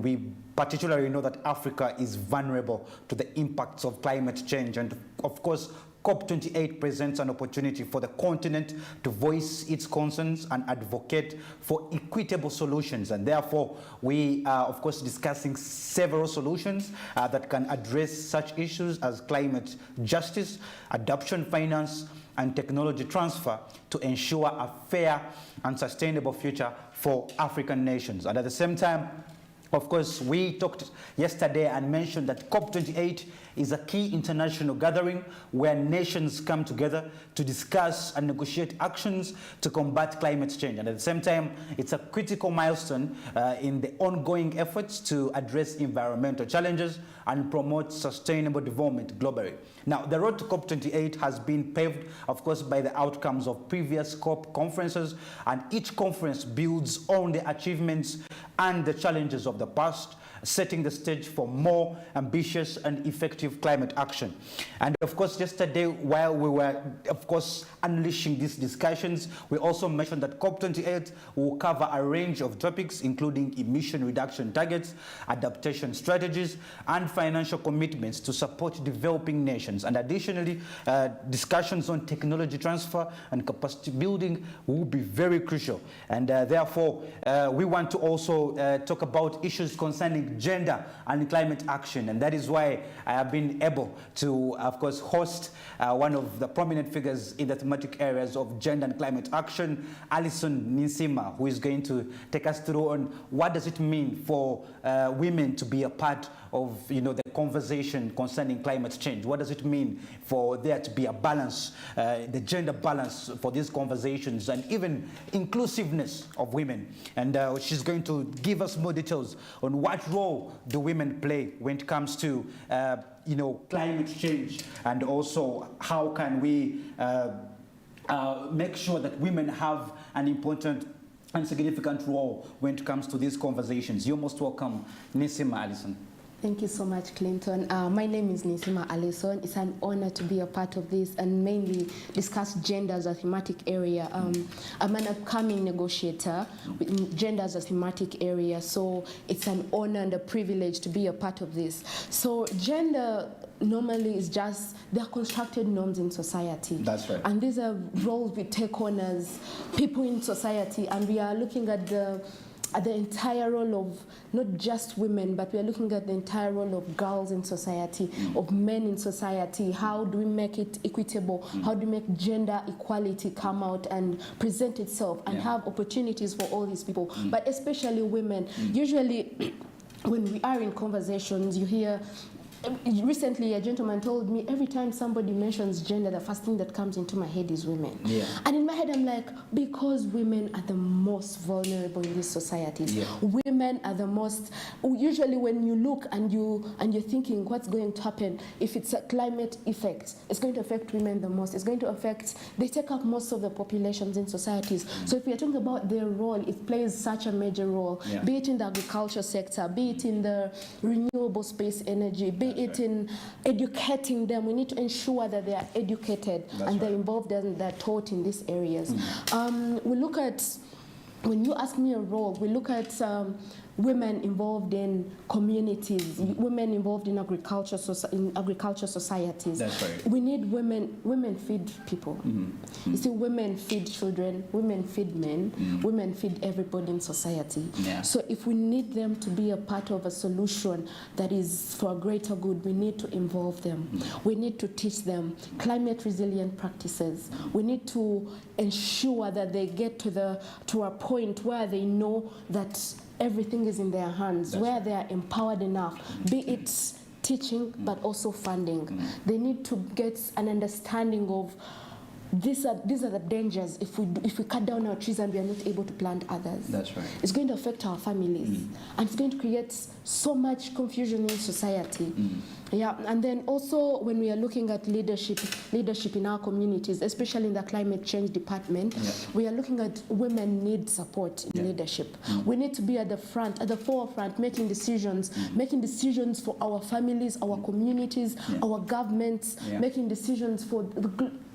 we particularly know that Africa is vulnerable to the impacts of climate change. And of course, COP28 presents an opportunity for the continent to voice its concerns and advocate for equitable solutions. And therefore, we are, of course, discussing several solutions that can address such issues as climate justice, adoption finance, and technology transfer to ensure a fair and sustainable future for African nations. And at the same time, of course, we talked yesterday and mentioned that COP28 is a key international gathering where nations come together to discuss and negotiate actions to combat climate change. And at the same time, it's a critical milestone in the ongoing efforts to address environmental challenges and promote sustainable development globally. Now, the road to COP28 has been paved, of course, by the outcomes of previous COP conferences, and each conference builds on the achievements and the challenges of the past, setting the stage for more ambitious and effective climate action. And of course, yesterday, while we were, of course, unleashing these discussions, we also mentioned that COP28 will cover a range of topics, including emission reduction targets, adaptation strategies, and financial commitments to support developing nations. And additionally, discussions on technology transfer and capacity building will be very crucial. And therefore, we want to also talk about issues concerning gender and climate action. And that is why I have been able to, of course, host one of the prominent figures in the thematic areas of gender and climate action, Alison Ninsima, who is going to take us through on what does it mean for women to be a part of, the conversation concerning climate change. What does it mean for there to be a balance, the gender balance for these conversations, and even inclusiveness of women. And she's going to give us more details on what role do women play when it comes to climate change, and also how can we make sure that women have an important and significant role when it comes to these conversations. You're most welcome, Ninsima Alison. Thank you so much, Clinton. My name is Ninsima Alison. It's an honor to be a part of this and mainly discuss gender as a thematic area. I'm an upcoming negotiator with gender as a thematic area, so it's an honor and a privilege to be a part of this. So gender normally is just, they're constructed norms in society. That's right. And these are roles we take on as people in society, and we are looking at the entire role of not just women, but we are looking at the entire role of girls in society, of men in society. How do we make it equitable? How do we make gender equality come out and present itself and have opportunities for all these people, but especially women? Usually when we are in conversations, you hear, recently a gentleman told me, every time somebody mentions gender, the first thing that comes into my head is women. Yeah. And in my head I'm like, because women are the most vulnerable in these societies. Yeah. Women are the most, usually when you look and you're thinking what's going to happen, if it's a climate effect, it's going to affect women the most. It's going to affect, they take up most of the populations in societies. So if we are talking about their role, it plays such a major role, be it in the agriculture sector, be it in the renewable space energy, be it in educating them. We need to ensure that they are educated and they're involved and they're taught in these areas. We look at, when you ask me a role, we look at women involved in communities, women involved in agriculture societies. That's right. We need women. Women feed people. You see, women feed children, women feed men, women feed everybody in society. Yeah. So if we need them to be a part of a solution that is for a greater good, we need to involve them. We need to teach them climate resilient practices. We need to ensure that they get to a point where they know that everything is in their hands, where they are empowered enough, be it teaching, but also funding. They need to get an understanding of these are the dangers if we cut down our trees and we are not able to plant others. That's right. It's going to affect our families, and it's going to create so much confusion in society. Yeah, and then also when we are looking at leadership in our communities, especially in the climate change department, we are looking at women need support in leadership. We need to be at the front, at the forefront, making decisions for our families, our communities, our governments, making decisions for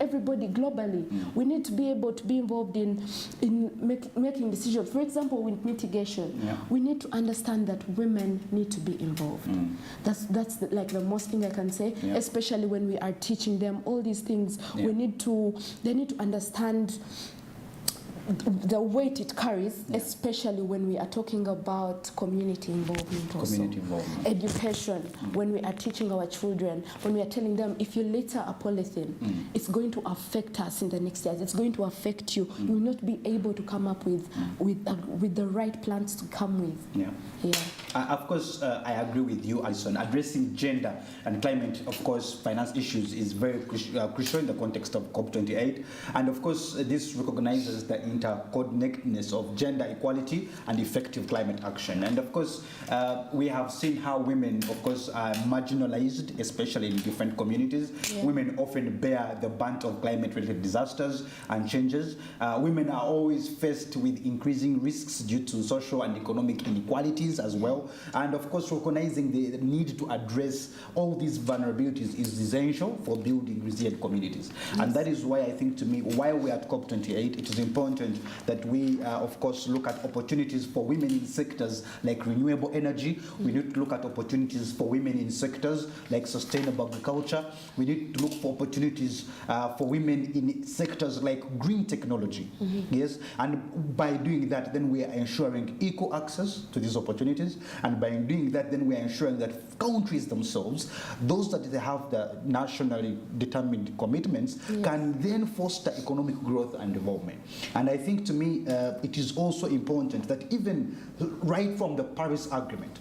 everybody globally. We need to be able to be involved in making decisions. For example, with mitigation, we need to understand that women need to be involved. That's like the most thing I can say, especially when we are teaching them all these things. They need to understand the weight it carries, especially when we are talking about community involvement also. Education, when we are teaching our children, when we are telling them, if you litter a polythene, it's going to affect us in the next years, it's going to affect you. You will not be able to come up with the right plans to come with. Of course, I agree with you, Alison. Addressing gender and climate, of course, finance issues is very crucial in the context of COP28. And of course, this recognizes the interconnectedness of gender equality and effective climate action. And of course, we have seen how women, of course, are marginalized, especially in different communities. Women often bear the brunt of climate-related disasters and changes. Women are always faced with increasing risks due to social and economic inequalities as well. And of course, recognizing the need to address all these vulnerabilities is essential for building resilient communities. And that is why I think, to me, while we're at COP28, it is important that we, of course, look at opportunities for women in sectors like renewable energy. We need to look at opportunities for women in sectors like sustainable agriculture. We need to look for opportunities for women in sectors like green technology. Yes, and by doing that, then we are ensuring equal access to these opportunities. And by doing that, then we are ensuring that countries themselves, those that they have the nationally determined commitments, can then foster economic growth and development. And I think, to me, it is also important that even right from the Paris Agreement,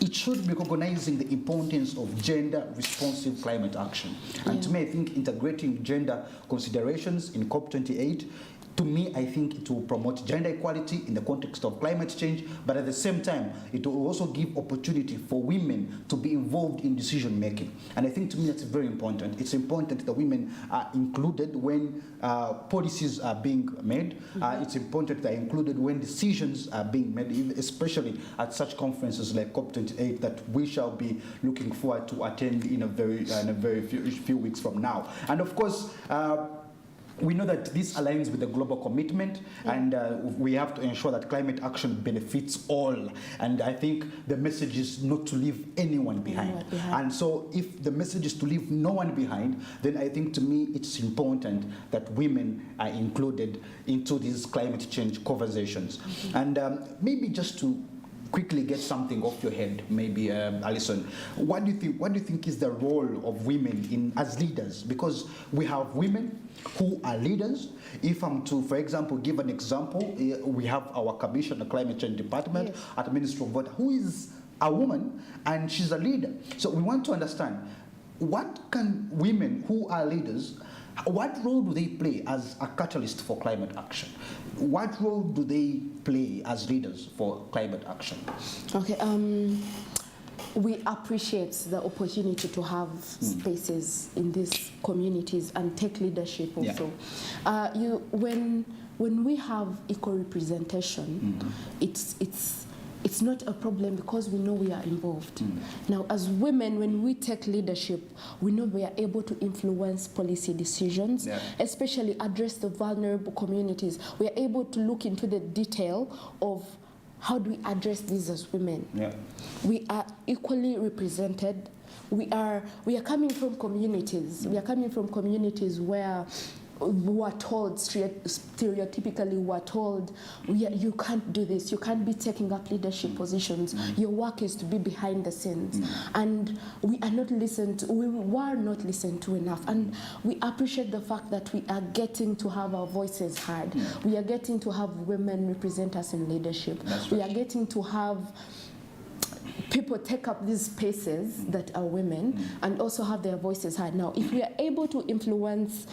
it should be recognizing the importance of gender-responsive climate action. And to me, I think integrating gender considerations in COP28, to me, I think it will promote gender equality in the context of climate change, but at the same time, it will also give opportunity for women to be involved in decision making. And I think, to me, that's very important. It's important that women are included when policies are being made. It's important that they're included when decisions are being made, especially at such conferences like COP28 that we shall be looking forward to attend in a very few weeks from now. And of course, we know that this aligns with the global commitment, and we have to ensure that climate action benefits all. And I think the message is not to leave anyone behind. And so if the message is to leave no one behind, then I think, to me, it's important that women are included into these climate change conversations. And maybe just to quickly get something off your head, maybe, Alison, what do you think is the role of women as leaders? Because we have women who are leaders. If I'm to, for example, give an example, we have our commission, the climate change department at the Ministry of Water, who is a woman and she's a leader. So we want to understand, what can women who are leaders, what role do they play as a catalyst for climate action? What role do they play as leaders for climate action? Okay, we appreciate the opportunity to have spaces in these communities and take leadership also. When we have equal representation, it's not a problem because we know we are involved. Now, as women, when we take leadership, we know we are able to influence policy decisions, especially address the vulnerable communities. We are able to look into the detail of how do we address these as women. We are equally represented. We are coming from communities. We are coming from communities where we are told, stereotypically, we are told, you can't do this, you can't be taking up leadership positions, your work is to be behind the scenes. And we are not listened to, we were not listened to enough. And we appreciate the fact that we are getting to have our voices heard. We are getting to have women represent us in leadership. We are getting to have people take up these spaces that are women and also have their voices heard. Now, if we are able to influence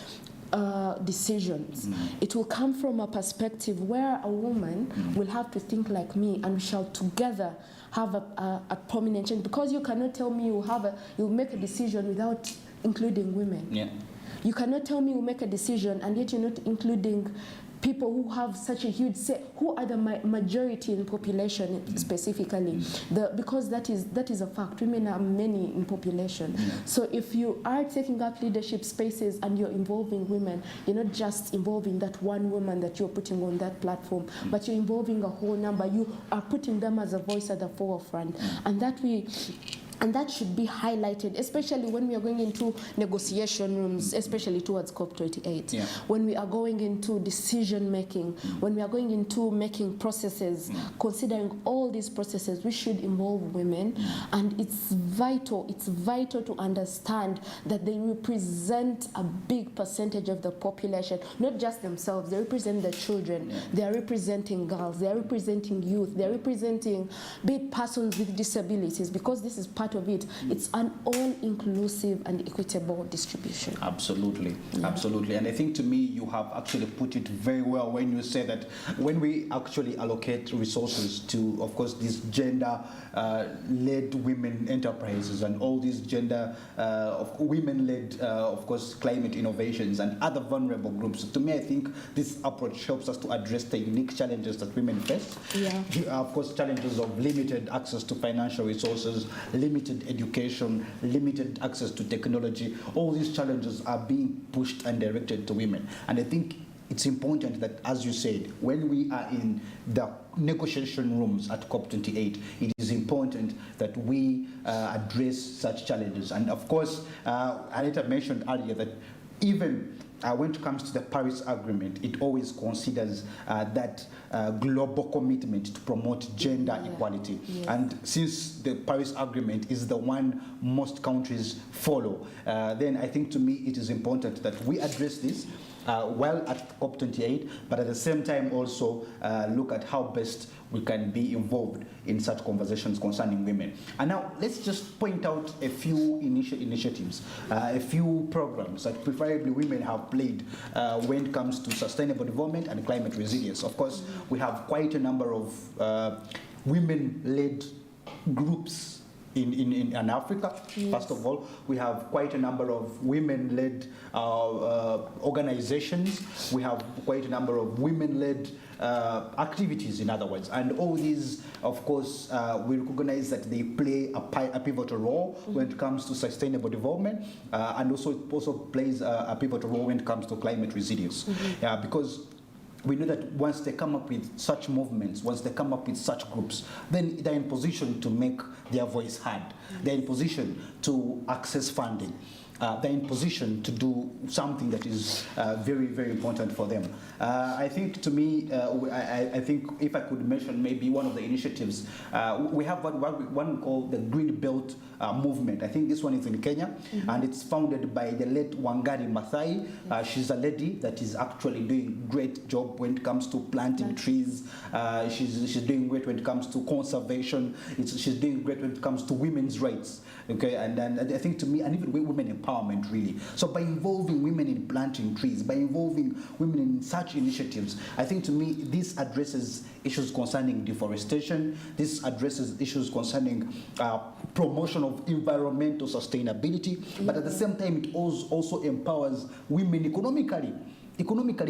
decisions, it will come from a perspective where a woman will have to think like me, and we shall together have a prominent change, because you cannot tell me you'll make a decision without including women. Yeah. You cannot tell me you make a decision and yet you're not including people who have such a huge say, who are the majority in population specifically, because that is a fact. Women are many in population. So if you are taking up leadership spaces and you're involving women, you're not just involving that one woman that you're putting on that platform, but you're involving a whole number. You are putting them as a voice at the forefront, and that should be highlighted, especially when we are going into negotiation rooms, especially towards COP28. Yeah. When we are going into decision making, when we are going into making processes, considering all these processes, we should involve women. And it's vital to understand that they represent a big percentage of the population, not just themselves. They represent the children, they are representing girls, they are representing youth, they are representing big persons with disabilities, because this is part of it. It's an all-inclusive and equitable distribution. Absolutely, absolutely. And I think, to me, you have actually put it very well when you say that when we actually allocate resources to, of course, these gender-led women enterprises and all these women-led, of course, climate innovations and other vulnerable groups, to me, I think this approach helps us to address the unique challenges that women face. Yeah. Of course, challenges of limited access to financial resources, limited education, limited access to technology. All these challenges are being pushed and directed to women. And I think it's important that, as you said, when we are in the negotiation rooms at COP28, it is important that we address such challenges. And of course, Anita mentioned earlier that even when it comes to the Paris Agreement, it always considers that global commitment to promote gender equality. Yes. And since the Paris Agreement is the one most countries follow, then I think, to me, it is important that we address this while at COP28, but at the same time also look at how best we can be involved in such conversations concerning women. And now let's just point out a few initiatives, a few programs that preferably women have played when it comes to sustainable development and climate resilience. Of course, we have quite a number of women-led groups in Africa. Yes. First of all, we have quite a number of women-led organizations. We have quite a number of women-led activities, in other words. And all these, of course, we recognize that they play a pivotal role when it comes to sustainable development, and also it also plays a pivotal role when it comes to climate resilience. Because we know that once they come up with such movements, once they come up with such groups, then they're in position to make their voice heard. They're in position to access funding. They're in position to do something that is very, very important for them. I think, to me, I think if I could mention maybe one of the initiatives, we have one called the Green Belt movement. I think this one is in Kenya, and it's founded by the late Wangari Maathai. She's a lady that is actually doing a great job when it comes to planting trees. She's doing great when it comes to conservation. She's doing great when it comes to women's rights. Okay, and I think, to me, and even women empowerment, really. So by involving women in planting trees, by involving women in such initiatives, I think, to me, this addresses issues concerning deforestation. This addresses issues concerning promotion of environmental sustainability. But at the same time, it also empowers women economically,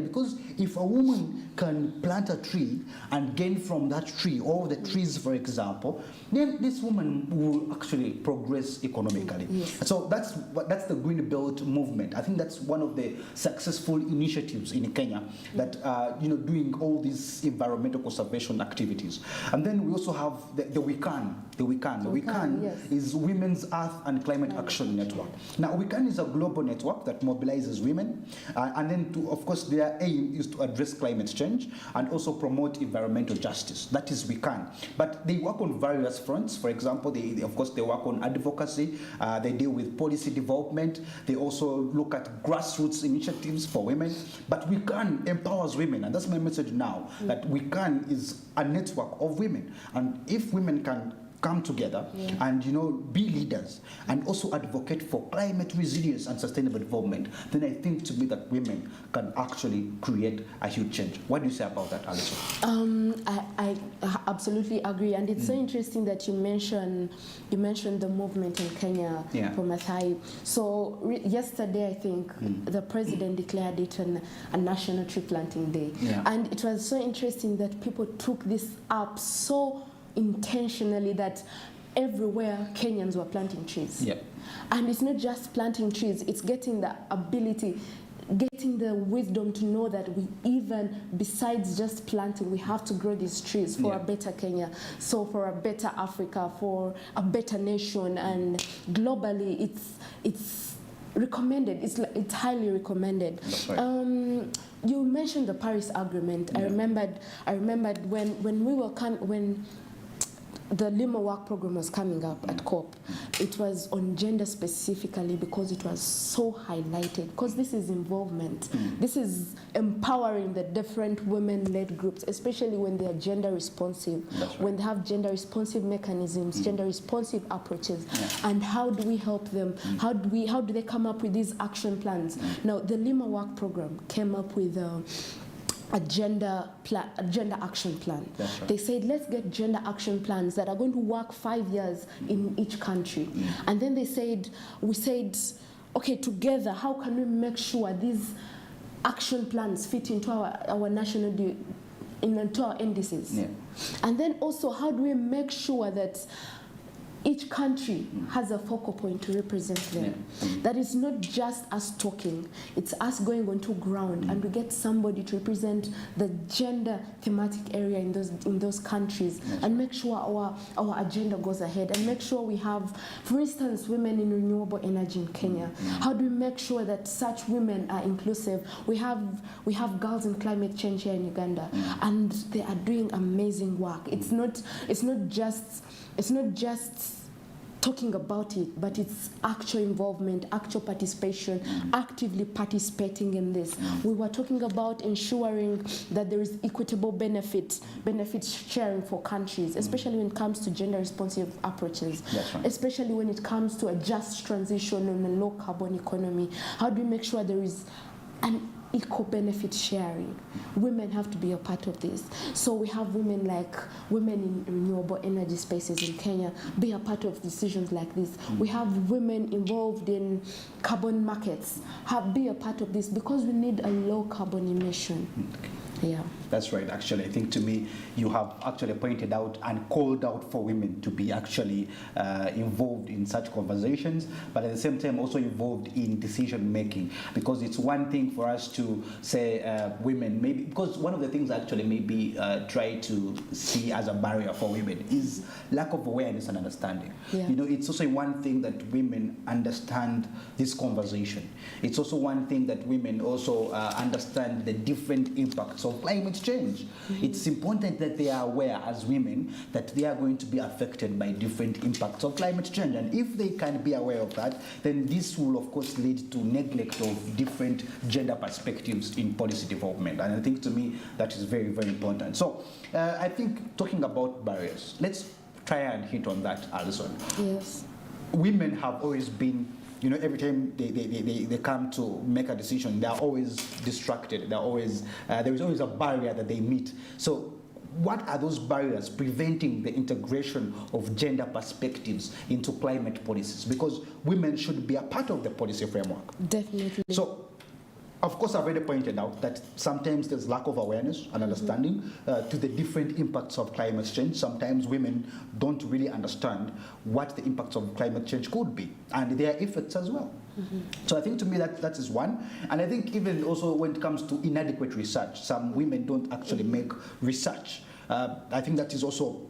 because if a woman can plant a tree and gain from that tree, all the trees, for example, then this woman will actually progress economically. Yes. So that's the Green Belt movement. I think that's one of the successful initiatives in Kenya that doing all these environmental conservation activities. And then we also have the WICAN. The WICAN yes. is Women's Earth and Climate Action Network. Now, WICAN is a global network that mobilizes women, and then of course, their aim is to address climate change and also promote environmental justice. That is WICAN. But they work on various fronts. For example, they work on advocacy. They deal with policy development. They also look at grassroots initiatives for women. But WICAN empowers women, and that's my message now, that WICAN is a network of women. And if women can come together and be leaders and also advocate for climate resilience and sustainable development, then I think to me that women can actually create a huge change. What do you say about that, Alison? I absolutely agree, and it's so interesting that you mentioned the movement in Kenya for Maathai. So yesterday, I think the president declared it a National Tree Planting Day, and it was so interesting that people took this up so intentionally that everywhere Kenyans were planting trees. And it's not just planting trees, it's getting the ability, getting the wisdom to know that we even, besides just planting, we have to grow these trees for a better Kenya, so for a better Africa, for a better nation. And globally it's recommended, it's highly recommended. That's right. You mentioned the Paris Agreement. I remembered when the Lima Work Program was coming up at COP, it was on gender specifically because it was so highlighted, because this is involvement. This is empowering the different women-led groups, especially when they are gender responsive, when they have gender responsive mechanisms, gender responsive approaches. And how do we help them? How do they come up with these action plans? Now, the Lima Work Program came up with a gender action plan. They said, let's get gender action plans that are going to work 5 years in each country. And then we said, okay, together, how can we make sure these action plans fit into our national, into our indices? And then also, how do we make sure that each country has a focal point to represent them? That is not just us talking, it's us going onto ground and we get somebody to represent the gender thematic area in those countries and make sure our agenda goes ahead, and make sure we have, for instance, women in renewable energy in Kenya. How do we make sure that such women are inclusive? We have girls in climate change here in Uganda, and they are doing amazing work. It's not just talking about it, but it's actual involvement, actual participation, actively participating in this. We were talking about ensuring that there is equitable benefit sharing for countries, especially when it comes to gender responsive approaches, especially when it comes to a just transition on a low carbon economy. How do we make sure there is an equal benefit sharing? Women have to be a part of this. So we have women in renewable energy spaces in Kenya be a part of decisions like this. We have women involved in carbon markets be a part of this, because we need a low carbon emission. That's right. Actually, I think to me, you have actually pointed out and called out for women to be actually involved in such conversations, but at the same time also involved in decision making. Because it's one thing for us to say women, maybe, because one of the things actually maybe try to see as a barrier for women is lack of awareness and understanding. It's also one thing that women understand this conversation. It's also one thing that women also understand the different impacts of climate change. It's important that they are aware as women that they are going to be affected by different impacts of climate change. And if they can be aware of that, then this will of course lead to neglect of different gender perspectives in policy development. And I think to me that is very, very important. So I think talking about barriers, let's try and hit on that, Alison. Yes. Women have always been, every time they come to make a decision, they are always distracted. There is always a barrier that they meet. So what are those barriers preventing the integration of gender perspectives into climate policies? Because women should be a part of the policy framework. Definitely. So, of course, I've already pointed out that sometimes there's lack of awareness and understanding to the different impacts of climate change. Sometimes women don't really understand what the impacts of climate change could be and their effects as well. So I think to me that is one. And I think even also when it comes to inadequate research, some women don't actually make research. I think that is also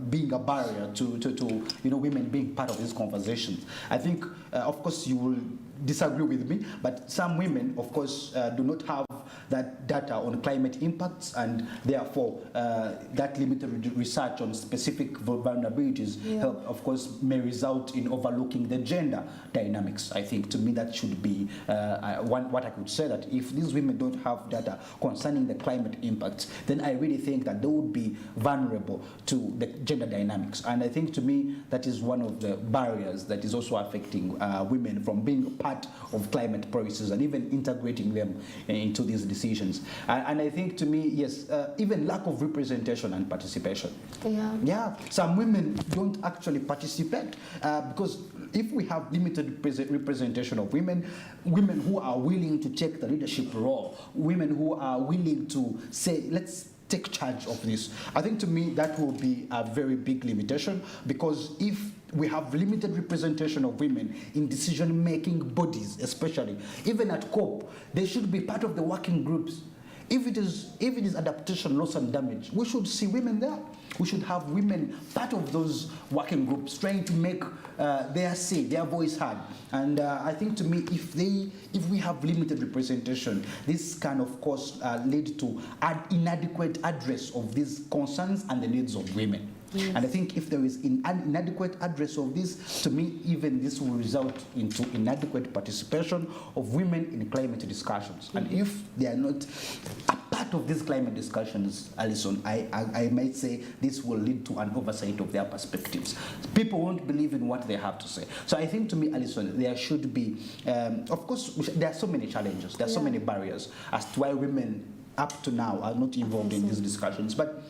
being a barrier to women being part of these conversations. I think, of course, you will disagree with me, but some women, of course, do not have that data on climate impacts, and therefore that limited research on specific vulnerabilities help, of course, may result in overlooking the gender dynamics. I think to me that should be what I could say, that if these women don't have data concerning the climate impacts, then I really think that they would be vulnerable to the gender dynamics. And I think to me that is one of the barriers that is also affecting women from being part of climate policies and even integrating them into these decisions. And I think to me, yes, even lack of representation and participation. Yeah, some women don't actually participate because if we have limited representation of women who are willing to take the leadership role, women who are willing to say, let's take charge of this, I think to me that will be a very big limitation, because if we have limited representation of women in decision-making bodies, especially, even at COP, they should be part of the working groups. If it is adaptation, loss and damage, we should see women there. We should have women part of those working groups trying to make their say, their voice heard. And I think to me, if we have limited representation, this can of course lead to an inadequate address of these concerns and the needs of women. Yes. And I think if there is an inadequate address of this, to me, even this will result into inadequate participation of women in climate discussions. And if they are not a part of these climate discussions, Alison, I might say this will lead to an oversight of their perspectives. People won't believe in what they have to say. So I think to me, Alison, there should be, of course, there are so many challenges, there are so many barriers as to why women up to now are not involved in these discussions. But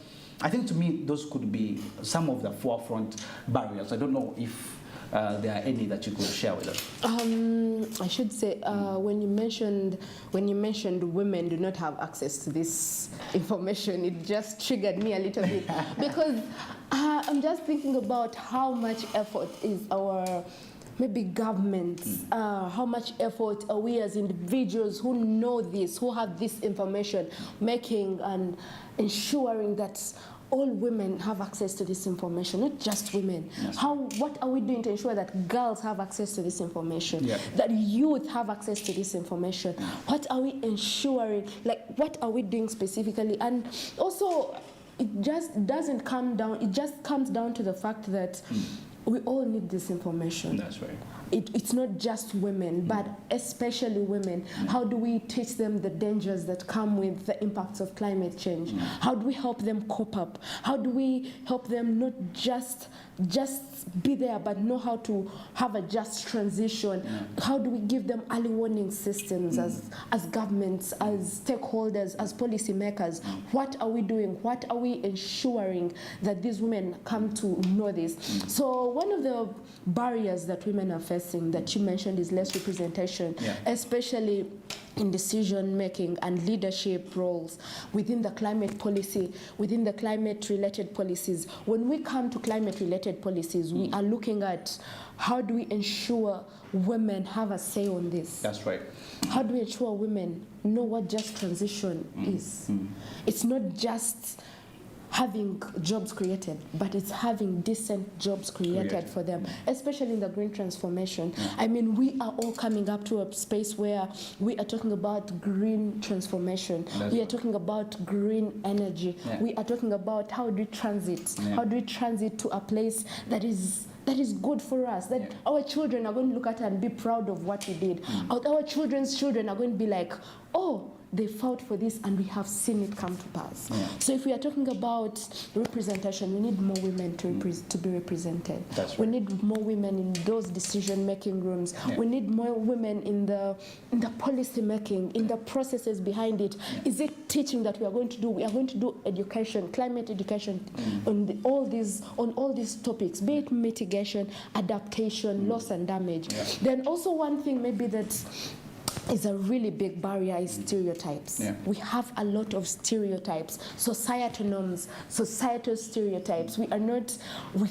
I think to me those could be some of the forefront barriers. I don't know if there are any that you could share with us. I should say when you mentioned women do not have access to this information, it just triggered me a little bit because I'm just thinking about how much effort is our maybe governments, how much effort are we as individuals who know this, who have this information, making and ensuring that all women have access to this information, not just women. Yes. What are we doing to ensure that girls have access to this information, that youth have access to this information? What are we ensuring, like what are we doing specifically? And also, it just doesn't come down, it just comes down to the fact that we all need this information. That's right. It's not just women, but especially women. How do we teach them the dangers that come with the impacts of climate change? How do we help them cope up? How do we help them not just be there, but know how to have a just transition? How do we give them early warning systems as governments, as stakeholders, as policymakers? What are we doing? What are we ensuring that these women come to know this? So one of the barriers that women are facing that you mentioned is less representation, especially in decision making and leadership roles within the climate policy, within the climate related policies. When we come to climate related policies, we are looking at how do we ensure women have a say on this? That's right. How do we ensure women know what just transition is? It's not just having jobs created, but it's having decent jobs created for them, especially in the green transformation. I mean, we are all coming up to a space where we are talking about green transformation. We are talking about green energy. We are talking about how do we transit? How do we transit to a place that is good for us, that our children are going to look at and be proud of what we did. Our children's children are going to be like, oh, they fought for this and we have seen it come to pass. So if we are talking about representation, we need more women to be represented. That's right. We need more women in those decision-making rooms. We need more women in the policy making, in the processes behind it. Is it teaching that we are going to do? We are going to do education, climate education on all these topics, be it mitigation, adaptation, loss and damage. Then also one thing maybe that is a really big barrier is stereotypes. We have a lot of stereotypes, societal norms, societal stereotypes. We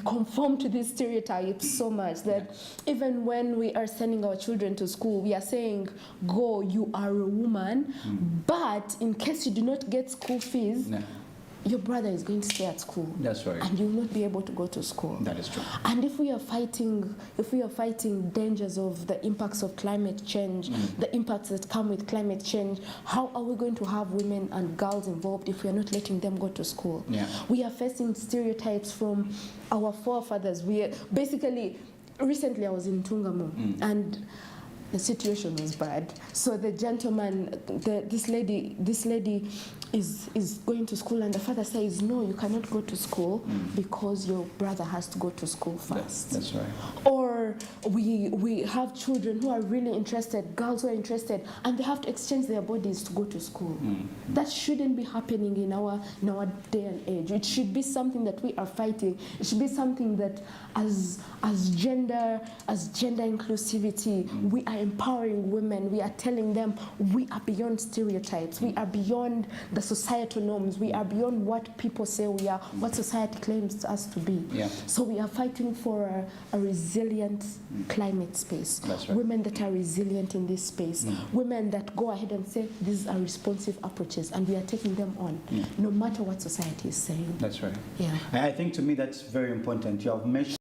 conform to these stereotypes so much that even when we are sending our children to school, we are saying, go, you are a woman, but in case you do not get school fees, your brother is going to stay at school. That's right. And you will not be able to go to school. That is true. And if we are fighting dangers of the impacts of climate change, the impacts that come with climate change, how are we going to have women and girls involved if we are not letting them go to school? Yeah. We are facing stereotypes from our forefathers. Recently I was in Tungamo, and the situation was bad. So the gentleman, this lady is going to school, and the father says, no, you cannot go to school because your brother has to go to school first. That's right. Or we have children who are really interested, girls who are interested, and they have to exchange their bodies to go to school. That shouldn't be happening in our day and age. It should be something that we are fighting. It should be something that as gender inclusivity, we are empowering women. We are telling them we are beyond stereotypes. We are beyond the societal norms. We are beyond what people say we are, what society claims us to be. Yeah. So we are fighting for a resilient climate space. That's right. Women that are resilient in this space. Women that go ahead and say these are responsive approaches, and we are taking them on, no matter what society is saying. That's right. Yeah. I think to me that's very important. You have mentioned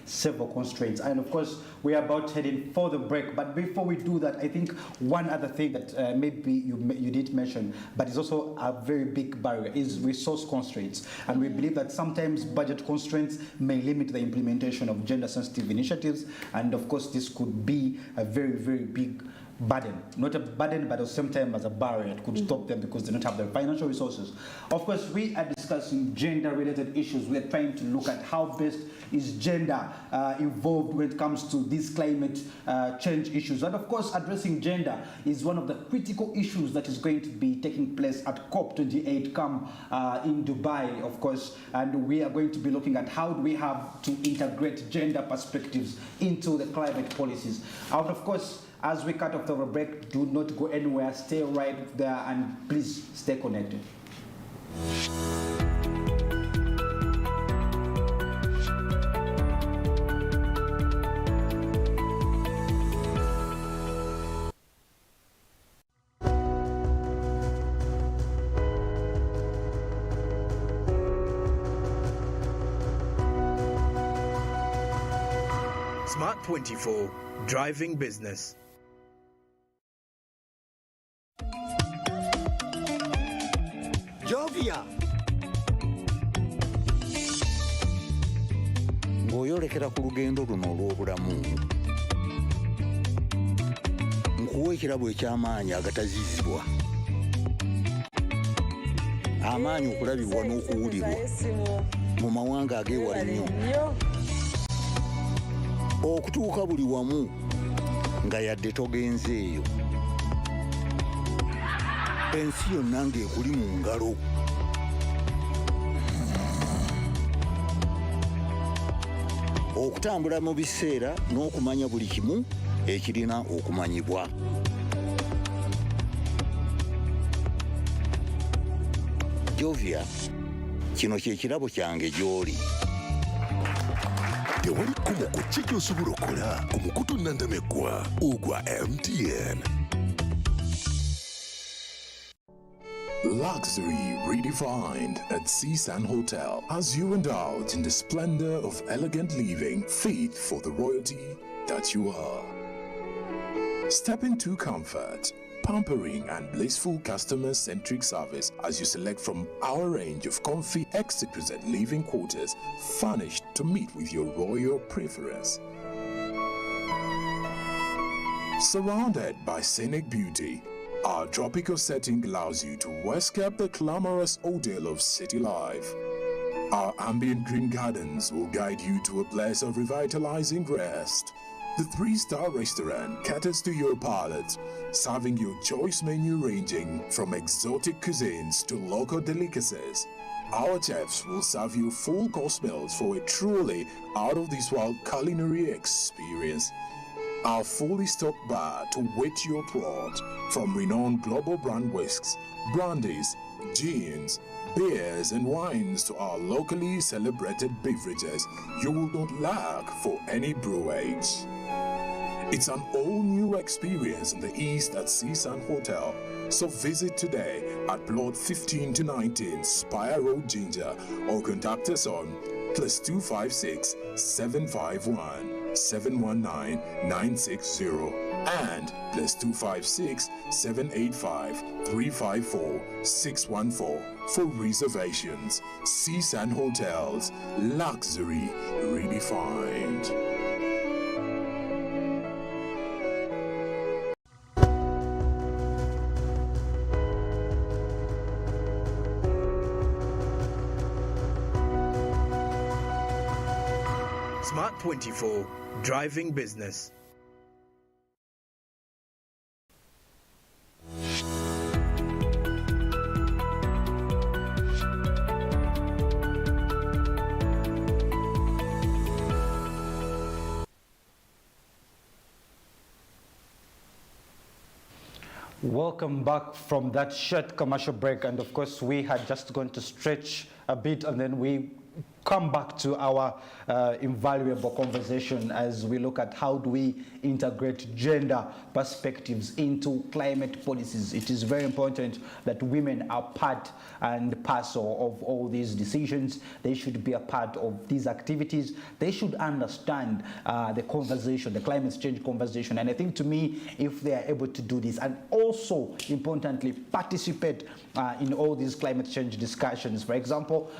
several constraints, and of course we are about heading for the break, but before we do that, I think one other thing that maybe you did mention, but is also a very big barrier, is resource constraints. And we believe that sometimes budget constraints may limit the implementation of gender sensitive initiatives, and of course this could be a very, very big burden. Not a burden, but at the same time as a barrier. It could stop them because they don't have the financial resources. Of course, we are discussing gender-related issues. We are trying to look at how best is gender involved when it comes to these climate change issues. And of course, addressing gender is one of the critical issues that is going to be taking place at COP28 come in Dubai, of course. And we are going to be looking at how do we have to integrate gender perspectives into the climate policies. And of course, as we cut off the break, do not go anywhere. Stay right there and please stay connected. Smart 24, driving business. Jovia. Ng'oyolekera ku lugendo luno olw'obulamu nkuwa ekirabo eky'amaanyi agatazizibwa, amaanyi okulabibwa n'okuwulirwa mu mawanga ag'ewala ennyo, okutuuka buli wamu nga yadde togenzeeyo, ensi yonna ng'ekuli mu ngalo. Okutambula mu biseera n'okumanya buli kimu ekirina okumanyibwa. Jovia, kino kye kirabo kyange gy'oli. Tewali kkubo ku ki ky'osobola okukola omukutu nnandameggwa ogwa MTN. Luxury redefined at Seasand Hotel as you indulge in the splendor of elegant living fit for the royalty that you are. Step into comfort, pampering and blissful customer-centric service as you select from our range of comfy, exquisite living quarters furnished to meet with your royal preference. Surrounded by scenic beauty, our tropical setting allows you to escape the glamorous ordeal of city life. Our ambient green gardens will guide you to a place of revitalizing rest. The 3-star restaurant caters to your palate, serving your choice menu ranging from exotic cuisines to local delicacies. Our chefs will serve you full-course meals for a truly out-of-this-world culinary experience. Our fully stocked bar to whet your throat, from renowned global brand whisks, brandies, gins, beers and wines to our locally celebrated beverages, you will not lack for any brewage. It's an all-new experience in the East at Seasand Hotel. So visit today at Plot 15 to 19 Spire Road, Ginger, or contact us on +256 751 719 960 and +256 785 354 614 for reservations. Seasand Hotels, luxury redefined. Smart 24, driving business. Welcome back from that short commercial break, and of course we had just gone to stretch a bit, and then we come back to our invaluable conversation as we look at how do we integrate gender perspectives into climate policies. It is very important that women are part and parcel of all these decisions. They should be a part of these activities. They should understand the conversation, the climate change conversation. And I think, to me, if they are able to do this and also, importantly, participate in all these climate change discussions. For example,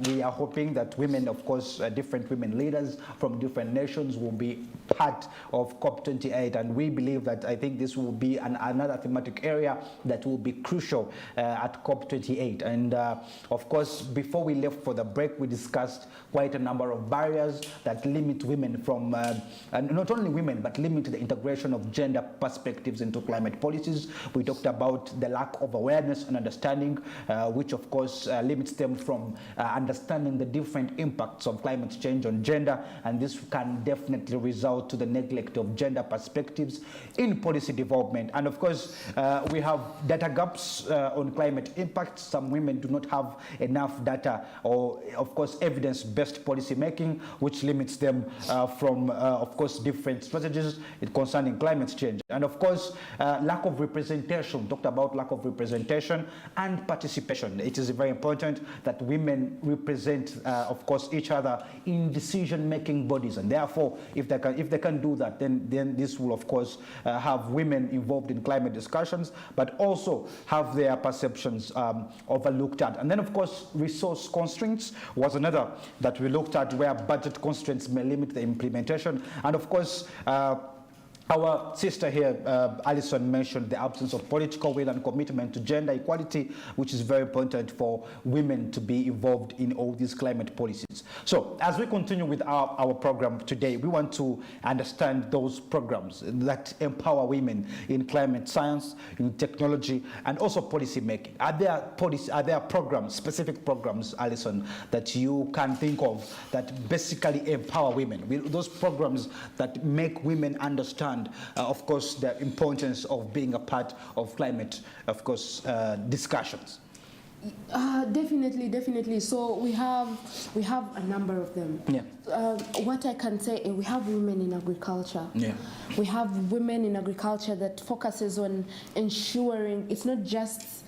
we are hoping that women, of course, different women leaders from different nations will be part of COP28, and we believe that, I think this will be another thematic area that will be crucial at COP28. And of course, before we left for the break, we discussed quite a number of barriers that limit women from, and not only women, but limit the integration of gender perspectives into climate policies. We talked about the lack of awareness and understanding, which of course limits them from understanding the different impacts of climate change on gender, and this can definitely result to the neglect of gender perspectives in policy development. And of course, we have data gaps on climate impacts. Some women do not have enough data or, of course, evidence-based policy making, which limits them from, of course, different strategies concerning climate change. And of course, lack of representation. Talked about lack of representation and participation. It is very important that women represent, of course, each other in decision-making bodies, and therefore, if they can do that, then this will, of course, have women involved in climate discussions, but also have their perceptions overlooked at. And then, of course, resource constraints was another that we looked at, where budget constraints may limit the implementation. And of course, our sister here, Alison, mentioned the absence of political will and commitment to gender equality, which is very important for women to be involved in all these climate policies. So as we continue with our program today, we want to understand those programs that empower women in climate science, in technology, and also policy making. Are there programs, specific programs, Alison, that you can think of that basically empower women? Those programs that make women understand, of course, the importance of being a part of climate, of course, discussions? Definitely. So we have a number of them. Yeah. What I can say, we have women in agriculture. Yeah. We have women in agriculture that focuses on ensuring, it's not just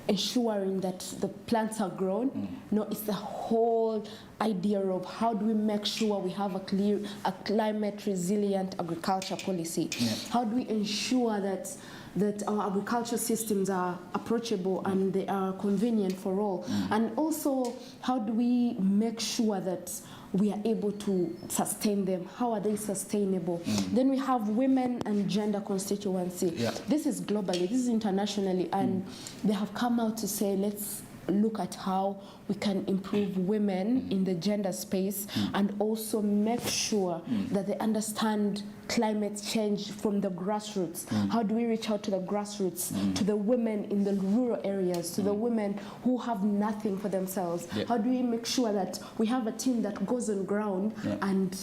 ensuring that the plants are grown. No, it's the whole idea of how do we make sure we have a climate resilient agriculture policy. Yeah. How do we ensure that our agriculture systems are approachable and they are convenient for all? And also, how do we make sure that we are able to sustain them? How are they sustainable? Then we have women and gender constituency. Yeah. This is globally, this is internationally, and they have come out to say, let's look at how we can improve women in the gender space and also make sure that they understand climate change from the grassroots. How do we reach out to the grassroots, to the women in the rural areas, to the women who have nothing for themselves? Yeah. How do we make sure that we have a team that goes on ground and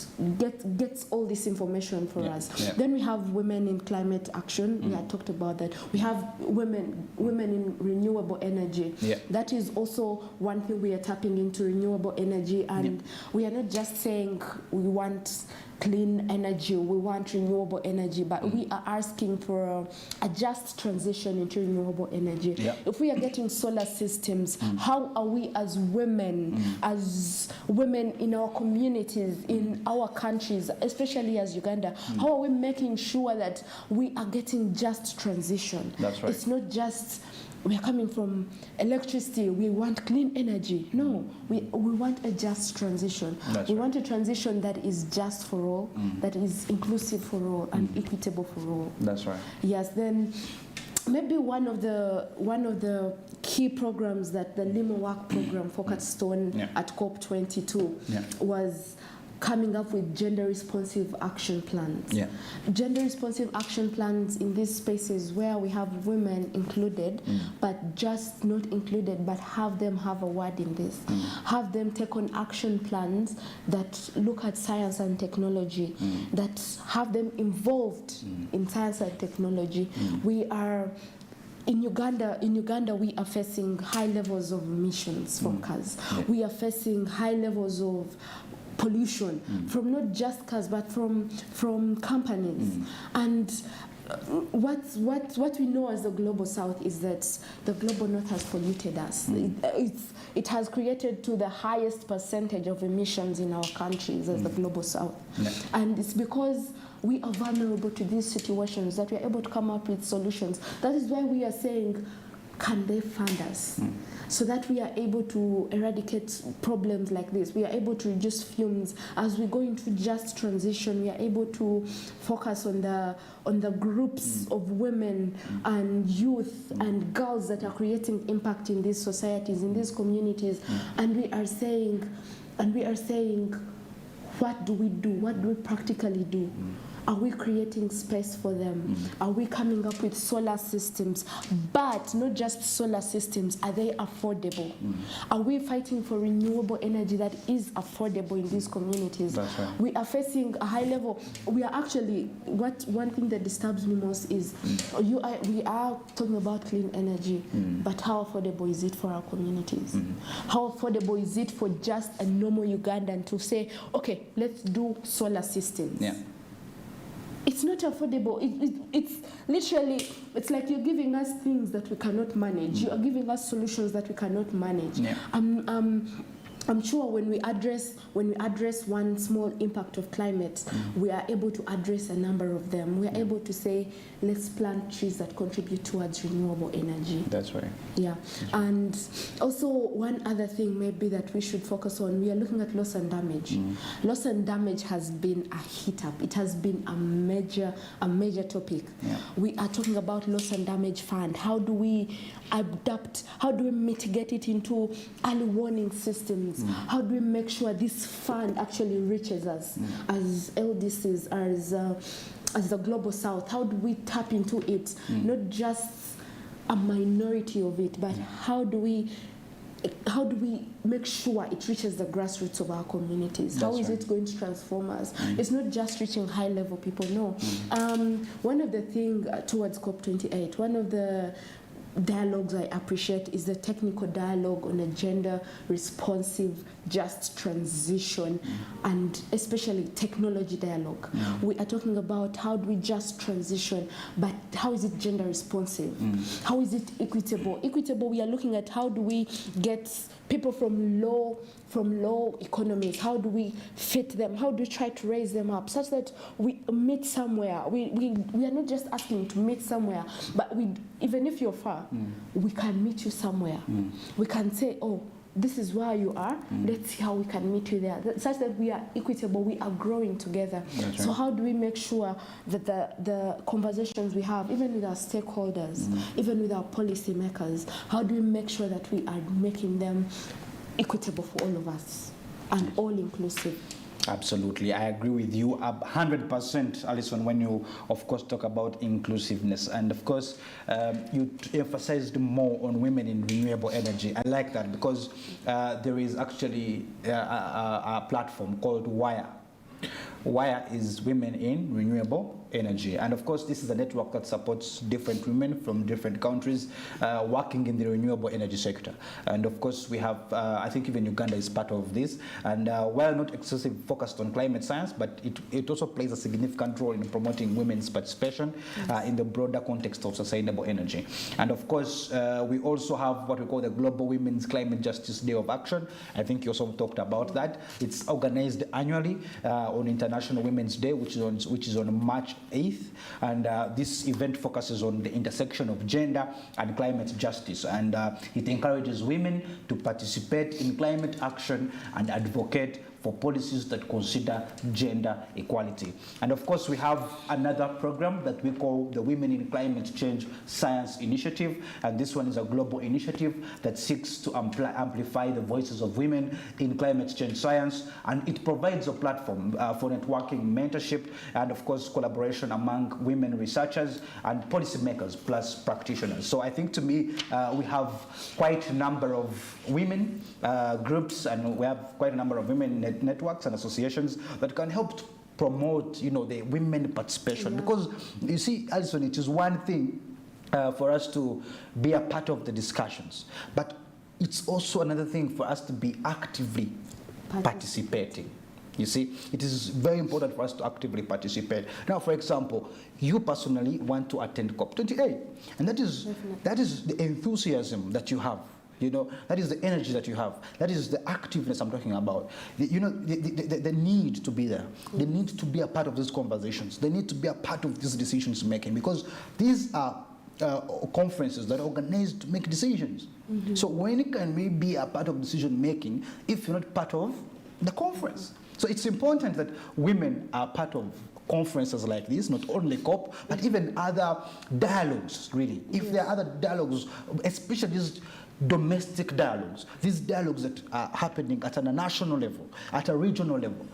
gets all this information for us? Yeah. Then we have women in climate action. We had talked about that. We have women in renewable energy. Yeah. That that is also one thing we are tapping into, renewable energy, and we are not just saying we want clean energy, we want renewable energy, but we are asking for a just transition into renewable energy. If we are getting solar systems, how are we as women in our communities, in our countries, especially as Uganda, how are we making sure that we are getting just transition? That's right. It's not just we are coming from electricity, we want clean energy. No, we want a just transition. We want a transition that is just for all, that is inclusive for all, and equitable for all. That's right. Yes, then maybe one of the key programs that the Lima Work Program focused on at COP28 was coming up with gender responsive action plans. Gender responsive action plans in these spaces where we have women included, but just not included, but have them have a word in this. Have them take on action plans that look at science and technology, that have them involved in science and technology. We are in Uganda, we are facing high levels of emissions from cars. We are facing high levels of pollution from not just cars but from companies. And what we know as the Global South is that the Global North has polluted us. It has created to the highest percentage of emissions in our countries as the Global South. And it's because we are vulnerable to these situations that we are able to come up with solutions. That is why we are saying, can they fund us? So that we are able to eradicate problems like this. We are able to reduce fumes. As we go into just transition, we are able to focus on the groups of women and youth and girls that are creating impact in these societies, in these communities. And we are saying, what do we do? What do we practically do? Are we creating space for them? Are we coming up with solar systems? But not just solar systems, are they affordable? Are we fighting for renewable energy that is affordable in these communities? That's right. We are facing a high level. We are actually, one thing that disturbs me most is we are talking about clean energy, but how affordable is it for our communities? How affordable is it for just a normal Ugandan to say, okay, let's do solar systems? It's not affordable. It's literally, it's like you're giving us things that we cannot manage. You are giving us solutions that we cannot manage. I'm sure when we address one small impact of climate, we are able to address a number of them. We are able to say, let's plant trees that contribute towards renewable energy. That's right. And also one other thing maybe that we should focus on, we are looking at loss and damage. Loss and damage has been a hit up. It has been a major topic. We are talking about loss and damage fund. How do we adapt? How do we mitigate it into early warning systems? How do we make sure this fund actually reaches us as LDCs, as the Global South? How do we tap into it? Not just a minority of it, but how do we make sure it reaches the grassroots of our communities? How is it going to transform us? It's not just reaching high-level people, no. One of the things towards COP28, one of the dialogues I appreciate is the technical dialogue on a gender-responsive, just transition, and especially technology dialogue. We are talking about how do we just transition, but how is it gender-responsive? How is it equitable? Equitable, we are looking at how do we get people from low economies, how do we fit them? How do we try to raise them up such that we meet somewhere? We are not just asking to meet somewhere, but even if you're far, we can meet you somewhere. We can say, oh, this is where you are, let's see how we can meet you there, such that we are equitable, we are growing together. So how do we make sure that the conversations we have, even with our stakeholders, even with our policy makers, how do we make sure that we are making them equitable for all of us and all inclusive? Absolutely, I agree with you 100%, Alison, when you, of course, talk about inclusiveness. And of course, you emphasized more on women in renewable energy. I like that because there is actually a platform called WIRE. WIRE is Women in Renewable Energy. And of course, this is a network that supports different women from different countries working in the renewable energy sector. And of course, we have, I think even Uganda is part of this. And while not exclusively focused on climate science, but it also plays a significant role in promoting women's participation in the broader context of sustainable energy. And of course, we also have what we call the Global Women's Climate Justice Day of Action. I think you also talked about that. It's organized annually on International Women's Day, which is on March 8th. And this event focuses on the intersection of gender and climate justice. And it encourages women to participate in climate action and advocate for policies that consider gender equality. And of course, we have another program that we call the Women in Climate Change Science Initiative. And this one is a global initiative that seeks to amplify the voices of women in climate change science. And it provides a platform for networking, mentorship, and of course, collaboration among women researchers and policymakers plus practitioners. So I think to me, we have quite a number of women groups, and we have quite a number of women networks and associations that can help to promote, the women participation. Because you see, Alison, it is one thing for us to be a part of the discussions, but it's also another thing for us to be actively participating. You see, it is very important for us to actively participate. Now, for example, you personally want to attend COP28, and that is the enthusiasm that you have. That is the energy that you have. That is the activeness I'm talking about. The need to be there. They need to be a part of these conversations. They need to be a part of these decisions making, because these are conferences that are organized to make decisions. So when can we be a part of decision making if you're not part of the conference? So it's important that women are part of conferences like this, not only COP, but even other dialogues, really. If there are other dialogues, especially these domestic dialogues, these dialogues that are happening at a national level, at a regional level,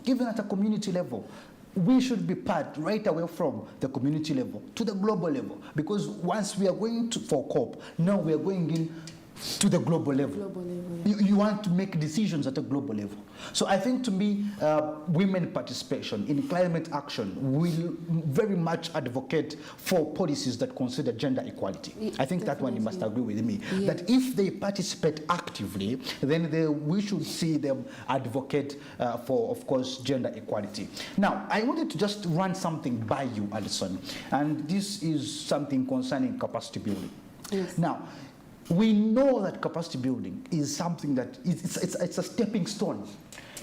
even at a community level, we should be part right away from the community level to the global level. Because once we are going for COP, now we are going in to the global level. You want to make decisions at a global level. So I think, to me, women participation in climate action will very much advocate for policies that consider gender equality. I think that one you must agree with me. That if they participate actively, then we should see them advocate for, of course, gender equality. Now, I wanted to just run something by you, Alison, and this is something concerning capacity building. Now, we know that capacity building is something that it's a stepping stone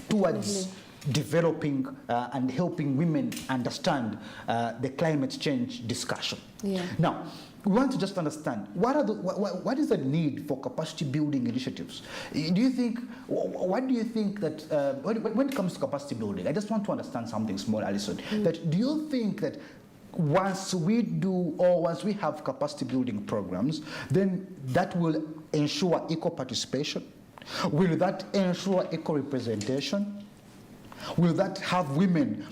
towards developing and helping women understand the climate change discussion. Now, we want to just understand what is the need for capacity building initiatives. What do you think that when it comes to capacity building? I just want to understand something small, Alison. That do you think that once we have capacity building programs, then that will ensure equal participation? Will that ensure equal representation? Will that have women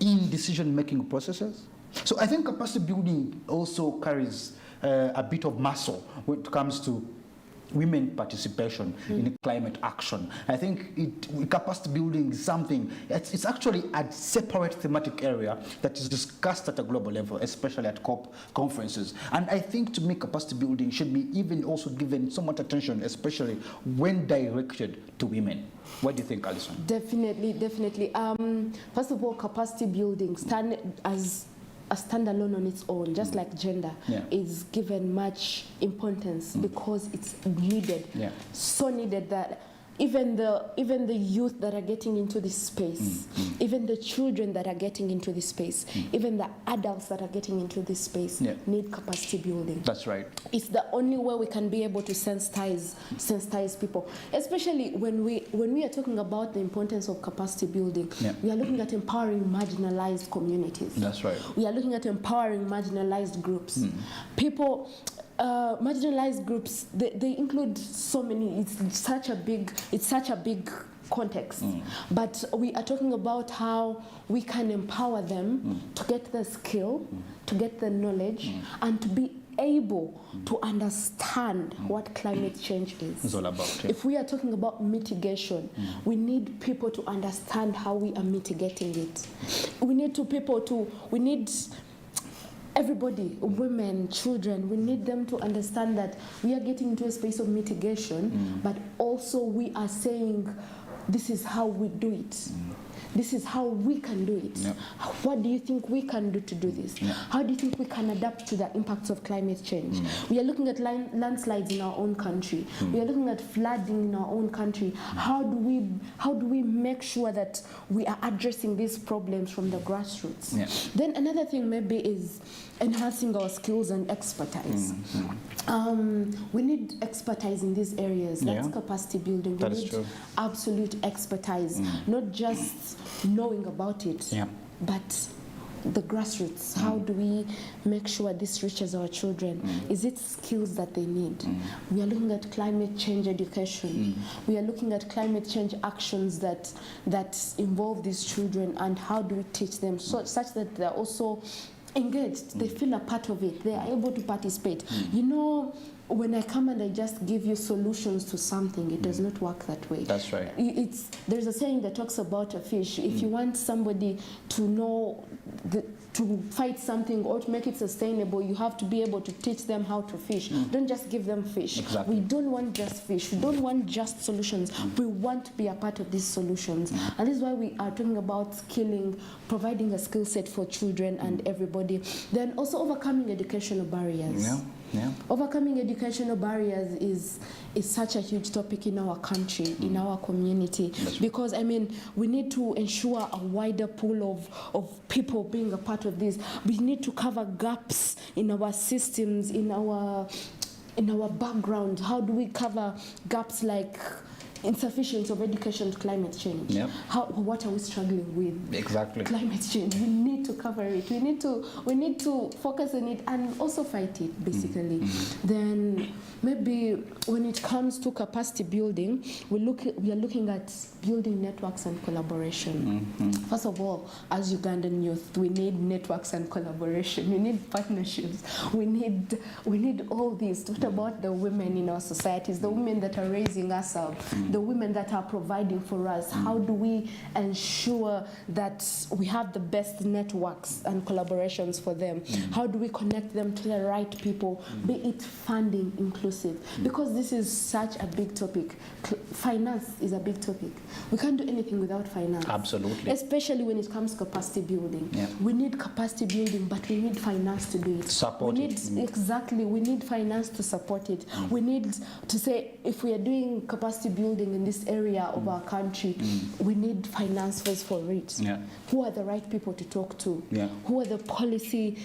in decision-making processes? So I think capacity building also carries a bit of muscle when it comes to women participation in climate action. I think capacity building is something, it's actually a separate thematic area that is discussed at a global level, especially at COP conferences. And I think, to me, capacity building should be even also given so much attention, especially when directed to women. What do you think, Alison? Definitely. First of all, capacity building as a standalone on its own, just like gender, is given much importance because it's needed, so needed that even the youth that are getting into this space, even the children that are getting into this space, even the adults that are getting into this space need capacity building. That's right. It's the only way we can be able to sensitize people, especially when we are talking about the importance of capacity building. We are looking at empowering marginalized communities. That's right. We are looking at empowering marginalized groups. People, marginalized groups, they include so many. It's such a big context. But we are talking about how we can empower them to get the skill, to get the knowledge, and to be able to understand what climate change is. It's all about, yeah. If we are talking about mitigation, we need people to understand how we are mitigating it. We need everybody, women, children, we need them to understand that we are getting into a space of mitigation, but also we are saying this is how we do it. This is how we can do it. Yep. What do you think we can do to do this? Yep. How do you think we can adapt to the impacts of climate change? We are looking at landslides in our own country. We are looking at flooding in our own country. How do we make sure that we are addressing these problems from the grassroots? Yeah. Then another thing maybe is enhancing our skills and expertise. We need expertise in these areas. That's Yeah. capacity building. That We is need true. absolute expertise, not just knowing about it, Yeah. but the grassroots. How do we make sure this reaches our children? Is it skills that they need? We are looking at climate change education. We are looking at climate change actions that involve these children, and how do we teach them such that they're also engaged, they feel a part of it, they are able to participate. You know, when I come and I just give you solutions to something, it does not work that way. That's right. There's a saying that talks about a fish. If you want somebody to know to fight something or to make it sustainable, you have to be able to teach them how to fish. Don't just give them fish. Exactly. We don't want just fish. We don't want just solutions. We want to be a part of these solutions. And this is why we are talking about skilling, providing a skill set for children and everybody. Then also overcoming educational barriers. Yeah. Yeah. Overcoming educational barriers is such a huge topic in our country, in our community, because I mean we need to ensure a wider pool of people being a part of this. We need to cover gaps in our systems, in our background. How do we cover gaps like insufficiency of education to climate change? Yep. What are we struggling with? Exactly. Climate change. We need to cover it. We need to focus on it and also fight it, basically. Then maybe when it comes to capacity building, we are looking at building networks and collaboration. First of all, as Ugandan youth, we need networks and collaboration. We need partnerships. We need all this. What about the women in our societies, the women that are raising us up, the women that are providing for us? How do we ensure that we have the best networks and collaborations for them? How do we connect them to the right people, be it funding inclusive? Because this is such a big topic. Finance is a big topic. We can't do anything without finance. Absolutely. Especially when it comes to capacity building. Yeah. We need capacity building, but we need finance to do it. Support it. Exactly. We need finance to support it. We need to say, if we are doing capacity building in this area of our country, we need financiers for it. Yeah. Who are the right people to talk to? Yeah. Who are the policy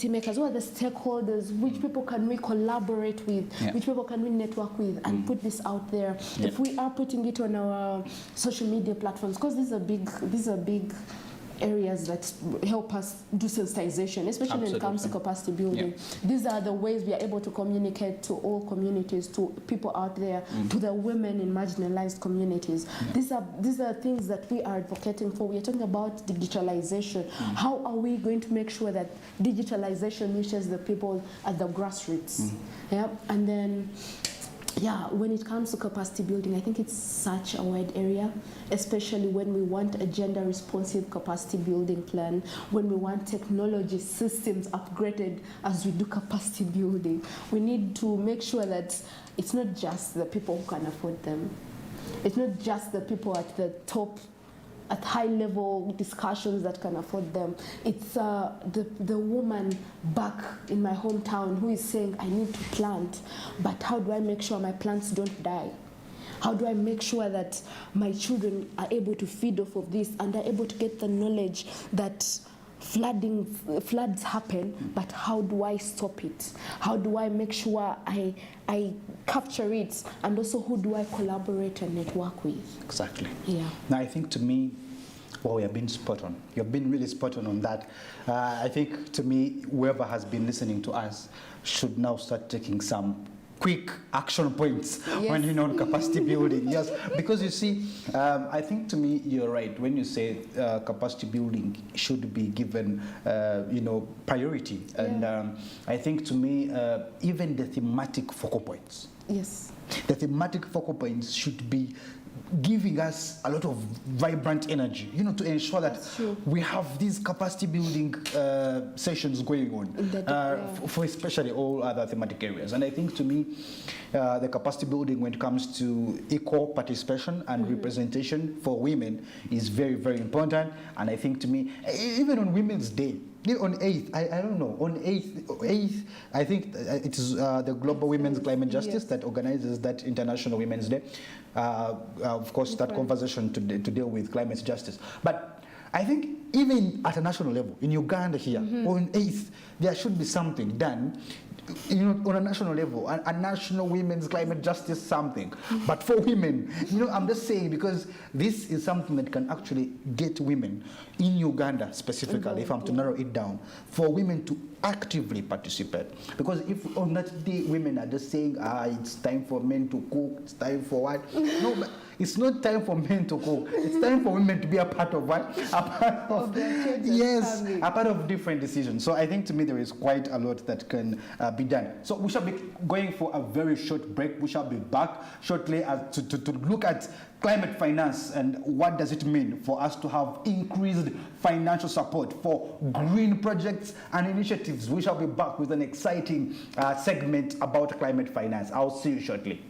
makers? Who are the stakeholders? Which people can we collaborate with? Yeah. Which people can we network with and put this out there? Yeah. If we are putting it on our social media platforms, because these are big areas that help us do sensitization, especially when it comes to capacity building. Yeah. These are the ways we are able to communicate to all communities, to people out there, to the women in marginalized communities. Yeah. These are things that we are advocating for. We are talking about digitalization. How are we going to make sure that digitalization reaches the people at the grassroots? Yeah, and then when it comes to capacity building, I think it's such a wide area, especially when we want a gender-responsive capacity building plan, when we want technology systems upgraded as we do capacity building. We need to make sure that it's not just the people who can afford them. It's not just the people at the top, at high-level discussions that can afford them. It's the woman back in my hometown who is saying, I need to plant, but how do I make sure my plants don't die? How do I make sure that my children are able to feed off of this and are able to get the knowledge that floods happen, but how do I stop it? How do I make sure I capture it? And also, who do I collaborate and network with? Exactly. Yeah. Now, I think to me, well, you've been spot on. You've been really spot on that. I think to me, whoever has been listening to us should now start taking some quick action points Yes. when on capacity building. Yes, because you see, I think to me you're right when you say capacity building should be given priority, and I think to me even the thematic focal points. Yes. The thematic focal points should be giving us a lot of vibrant energy, to ensure that That's true. we have these capacity building sessions going on for especially all other thematic areas. And I think to me, the capacity building when it comes to equal participation and representation for women is very, very important. And I think to me, even on Women's Day, on 8th, I don't know, on 8th, I think it is the Global Women's Climate Justice that organizes that International Women's Day. Of course, that conversation to deal with climate justice. But I think even at a national level, in Uganda here, on 8th, there should be something done on a national level, a national women's climate justice something. But for women, I'm just saying because this is something that can actually get women in Uganda specifically, if I'm to narrow it down, for women to actively participate. Because if on that day women are just saying, it's time for men to cook, it's time for what? No, but it's not time for men to cook. It's time for women to be a part of what? A part of their children's yes, family. a part of different decisions. So I think to me there is quite a lot that can be done. So we shall be going for a very short break. We shall be back shortly to look at climate finance and what does it mean for us to have increased financial support for green projects and initiatives. We shall be back with an exciting segment about climate finance. I'll see you shortly.